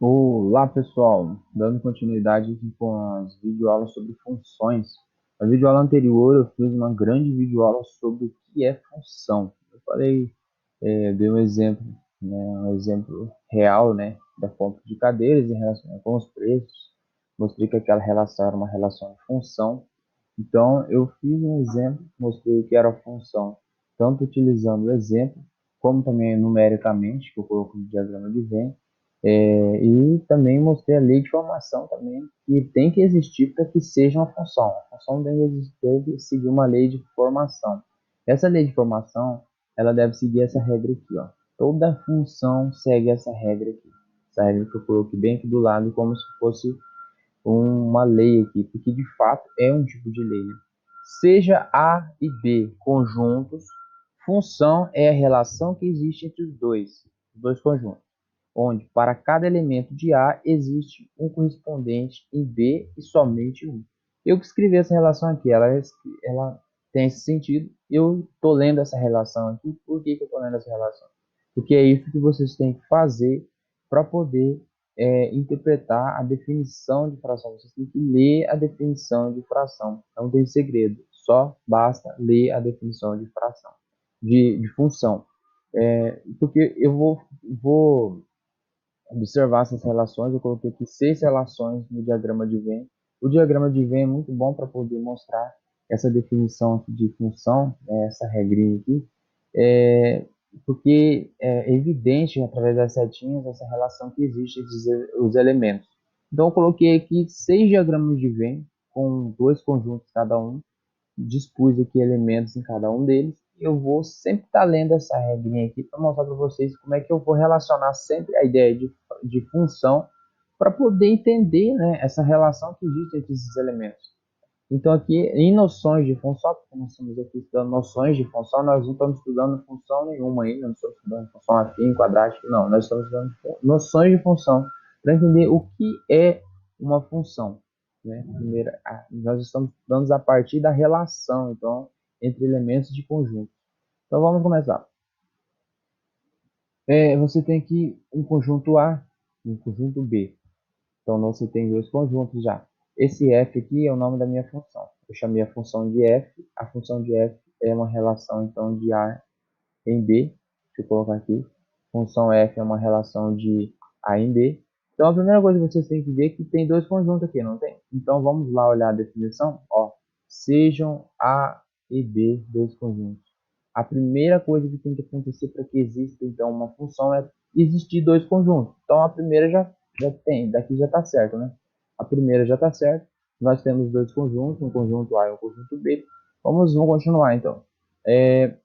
Olá pessoal, dando continuidade aqui com as videoaulas sobre funções. Na videoaula anterior eu fiz uma grande videoaula sobre o que é função. Eu falei, dei um exemplo, né, um exemplo real, né, da compra de cadeiras em relação com os preços. Mostrei que aquela relação era uma relação de função. Então eu fiz um exemplo, mostrei o que era a função, tanto utilizando o exemplo, como também numericamente, que eu coloco no diagrama de Venn. E também mostrei a lei de formação também, que tem que existir para que seja uma função. A função tem que existir, tem que seguir uma lei de formação. Essa lei de formação, ela deve seguir essa regra aqui, ó. Toda função segue essa regra aqui. Essa regra que eu coloquei bem aqui do lado, como se fosse uma lei aqui, porque de fato é um tipo de lei, né? Seja A e B conjuntos, função é a relação que existe entre os dois conjuntos, onde para cada elemento de A existe um correspondente em B e somente um. Eu que escrevi essa relação aqui, ela tem esse sentido. Eu estou lendo essa relação aqui. Por que eu estou lendo essa relação? Porque é isso que vocês têm que fazer para poder interpretar a definição de fração. Vocês têm que ler a definição de fração. Não tem segredo. Só basta ler a definição de fração, de função. Porque eu vou observar essas relações. Eu coloquei aqui 6 relações no diagrama de Venn. O diagrama de Venn é muito bom para poder mostrar essa definição aqui de função, né, essa regrinha aqui, é, porque é evidente através das setinhas essa relação que existe entre os elementos. Então eu coloquei aqui 6 diagramas de Venn com 2 conjuntos cada um, dispus aqui elementos em cada um deles. Eu vou sempre estar lendo essa regrinha aqui para mostrar para vocês como é que eu vou relacionar sempre a ideia de função para poder entender, né, essa relação que existe entre esses elementos. Então aqui em noções de função, porque nós estamos aqui estudando noções de função, nós não estamos estudando função nenhuma ainda, não estamos estudando função afim, quadrática, não, nós estamos estudando noções de função para entender o que é uma função, né? Primeiro, nós estamos estudando a partir da relação, então, entre elementos de conjunto. Então vamos começar. Você tem aqui um conjunto A e um conjunto B. Então você tem 2 conjuntos já. Esse f aqui é o nome da minha função. Eu chamei a função de f. A função de f é uma relação então de A em B. Deixa eu colocar aqui. Função f é uma relação de A em B. Então a primeira coisa que vocês têm que ver é que tem 2 conjuntos aqui, não tem? Então vamos lá olhar a definição. Ó, sejam A e B 2 conjuntos. A primeira coisa que tem que acontecer para que exista então uma função é existir 2 conjuntos. Então a primeira já tem, daqui já está certo, né? A primeira já está certa. Nós temos 2 conjuntos, um conjunto A e um conjunto B. Vamos continuar então. É,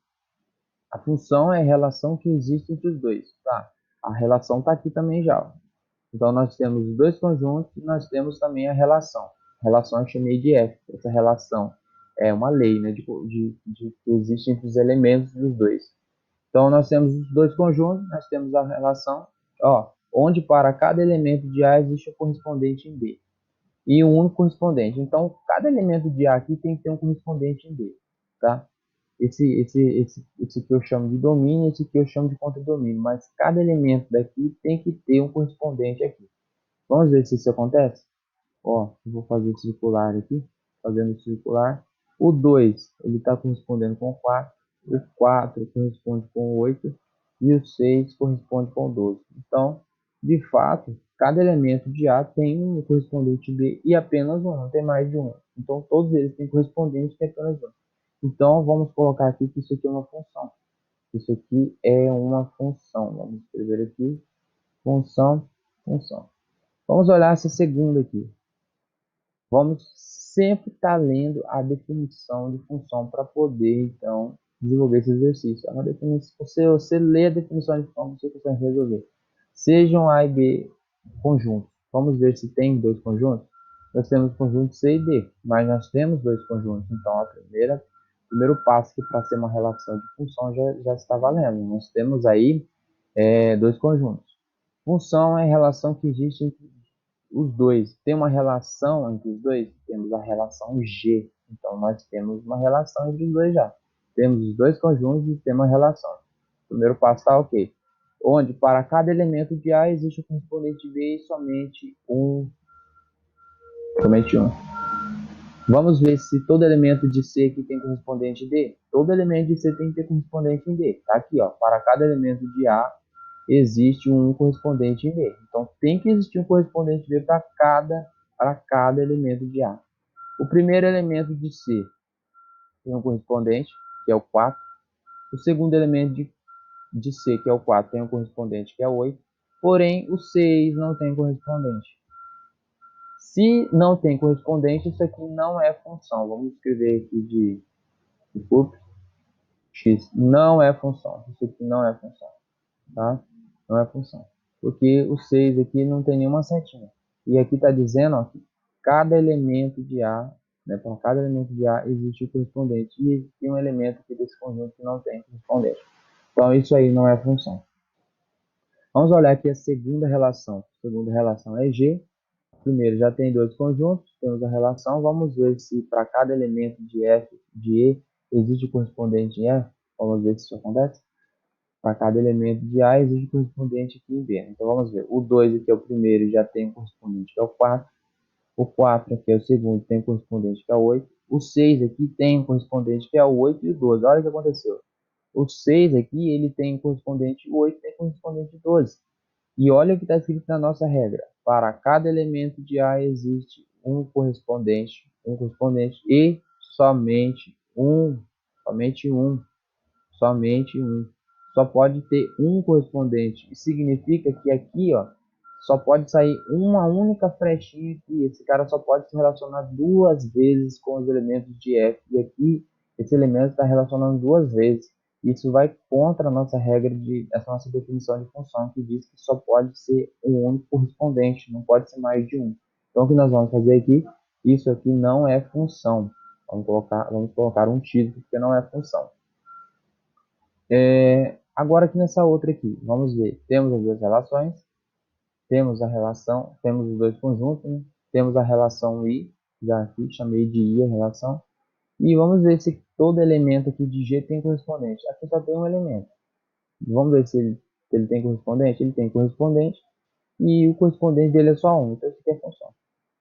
a função é a relação que existe entre os dois, tá? A relação está aqui também já, ó. Então nós temos os 2 conjuntos e nós temos também a relação. A relação eu chamei de F. Essa relação é uma lei, né, de que existe entre os elementos dos dois. Então nós temos os 2 conjuntos, nós temos a relação, ó, onde para cada elemento de A existe um correspondente em B e um único correspondente. Então cada elemento de A aqui tem que ter um correspondente em B, tá? Esse que eu chamo de domínio, esse que eu chamo de contradomínio, mas cada elemento daqui tem que ter um correspondente aqui. Vamos ver se isso acontece? Ó, eu vou fazer circular aqui, fazendo circular. O 2 ele está correspondendo com o 4, o 4 corresponde com o 8 e o 6 corresponde com o 12. Então, de fato, cada elemento de A tem um correspondente B e apenas um, não tem mais de um. Então, todos eles têm correspondente e apenas um. Então, vamos colocar aqui que isso aqui é uma função. Isso aqui é uma função. Vamos escrever aqui, função, função. Vamos olhar essa segunda aqui. Vamos sempre estar lendo a definição de função para poder, então, desenvolver esse exercício. É uma definição, se você lê a definição de função, você consegue resolver. Sejam A e B conjuntos. Vamos ver se tem 2 conjuntos. Nós temos conjunto C e D, mas nós temos 2 conjuntos. Então, o primeiro passo que para ser uma relação de função já está valendo. Nós temos aí 2 conjuntos. Função é a relação que existe entre os dois. Tem uma relação entre os dois? Temos a relação G. Então, nós temos uma relação entre os dois já. Temos os 2 conjuntos e temos uma relação. O primeiro passo está ok. onde para cada elemento de A existe o correspondente de B e somente um. Somente um. Vamos ver se todo elemento de C aqui tem correspondente em D. Todo elemento de C tem que ter correspondente em D. Tá aqui, ó. Para cada elemento de A existe um correspondente em D. Então tem que existir um correspondente B para cada elemento de A. O primeiro elemento de C tem um correspondente, que é o 4. O segundo elemento de C, que é o 4, tem um correspondente, que é o 8. Porém, o 6 não tem correspondente. Se não tem correspondente, isso aqui não é função. Vamos escrever aqui de x. Não é função. Isso aqui não é função. Tá? Não é função. Porque o 6 aqui não tem nenhuma setinha. E aqui está dizendo ó, que cada elemento de A, né, para cada elemento de A existe o correspondente. E tem um elemento aqui desse conjunto que não tem correspondente. Então isso aí não é função. Vamos olhar aqui a segunda relação. A segunda relação é G. Primeiro, já tem dois conjuntos, temos a relação. Vamos ver se para cada elemento de F, de E, existe o correspondente em F. Vamos ver se isso acontece. Para cada elemento de A, existe o correspondente aqui em B. Então, vamos ver. O 2 aqui é o primeiro, já tem um correspondente que é o 4. O 4 aqui é o segundo, tem um correspondente que é o 8. O 6 aqui tem um correspondente que é o 8 e o 12. Olha o que aconteceu. O 6 aqui, ele tem um correspondente 8, tem correspondente 12. E olha o que está escrito na nossa regra. Para cada elemento de A existe um correspondente e somente um, somente um. Só pode ter um correspondente. Isso significa que aqui, ó, só pode sair uma única flechinha aqui. Esse cara só pode se relacionar duas vezes com os elementos de F. E aqui, esse elemento está relacionando duas vezes. Isso vai contra a nossa regra essa nossa definição de função, que diz que só pode ser um único correspondente, não pode ser mais de um. Então, o que nós vamos fazer aqui? Isso aqui não é função. Vamos colocar um título, porque não é função. Agora aqui nessa outra aqui, vamos ver. Temos as duas relações, temos a relação, temos os dois conjuntos, né? Temos a relação I, já aqui chamei de I a relação. E vamos ver se todo elemento aqui de G tem correspondente. Aqui só tem um elemento. Vamos ver se ele tem correspondente. Ele tem correspondente e o correspondente dele é só um. Então isso aqui é função.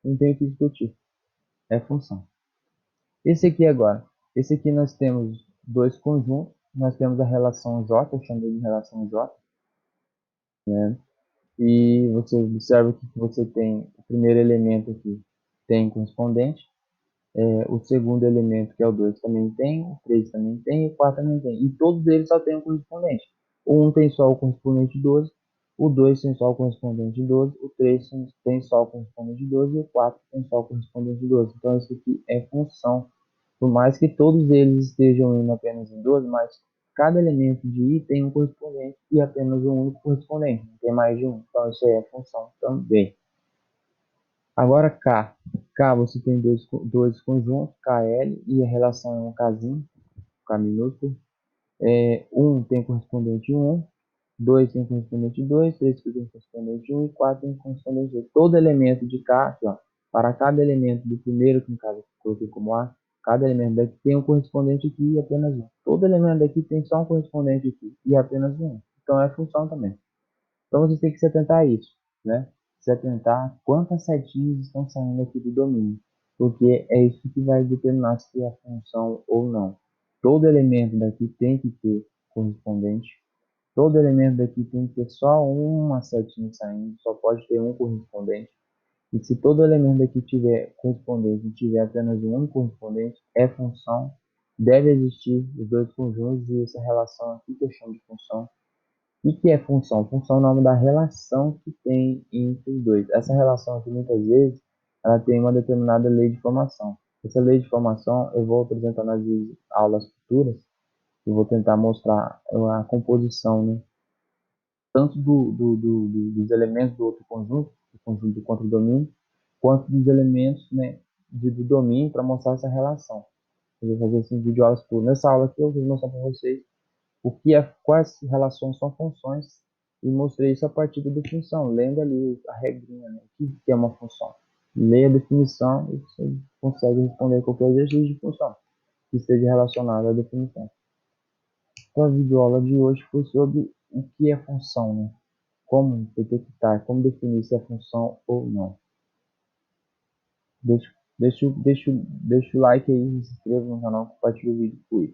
Não tem o que discutir. É função. Esse aqui agora. Esse aqui nós temos dois conjuntos. Nós temos a relação J, eu chamei de relação J. Né? E você observa que você tem o primeiro elemento aqui tem correspondente. O segundo elemento, que é o 2, também tem, o 3 também tem, e o 4 também tem. E todos eles só têm um correspondente. O 1 tem só o correspondente 12, o 2 tem só o correspondente 12, o 3 tem só o correspondente 12 e o 4 tem só o correspondente 12. Então isso aqui é função. Por mais que todos eles estejam indo apenas em 12, mas cada elemento de I tem um correspondente e apenas um único correspondente, não tem mais de um. Então isso aí é função também. Agora K. K você tem dois conjuntos, KL, e a relação é um Kzinho, K minúsculo. 1 tem correspondente 1, 2 tem correspondente 2, 3 tem correspondente 1 e 4 tem correspondente 2. Todo elemento de K, aqui, ó, para cada elemento do primeiro, que no caso eu coloquei como A, cada elemento daqui tem um correspondente aqui e apenas um. Todo elemento daqui tem só um correspondente aqui e apenas um. Então é função também. Então você tem que se atentar a isso, né? Se atentar a quantas setinhas estão saindo aqui do domínio, porque é isso que vai determinar se é função ou não. Todo elemento daqui tem que ter correspondente, todo elemento daqui tem que ter só uma setinha saindo, só pode ter um correspondente. E se todo elemento daqui tiver correspondente e tiver apenas um correspondente, é função. Deve existir os dois conjuntos e essa relação aqui que eu chamo de função. O que é função? Função é o nome da relação que tem entre os dois. Essa relação aqui, muitas vezes, ela tem uma determinada lei de formação. Essa lei de formação eu vou apresentar nas aulas futuras. Eu vou tentar mostrar a composição, né? Tanto dos elementos do outro conjunto, do conjunto do contradomínio, quanto dos elementos, né, do domínio para mostrar essa relação. Eu vou fazer assim, vídeo aulas futuras. Nessa aula aqui eu vou mostrar para vocês quais relações são funções e mostrei isso a partir da definição, lendo ali a regrinha, né? O que é uma função. Leia a definição e você consegue responder qualquer exercício de função que esteja relacionado à definição. Então a videoaula de hoje foi sobre o que é função, né? Como detectar, como definir se é função ou não. Deixa o like aí, se inscreva no canal, compartilhe o vídeo com ele.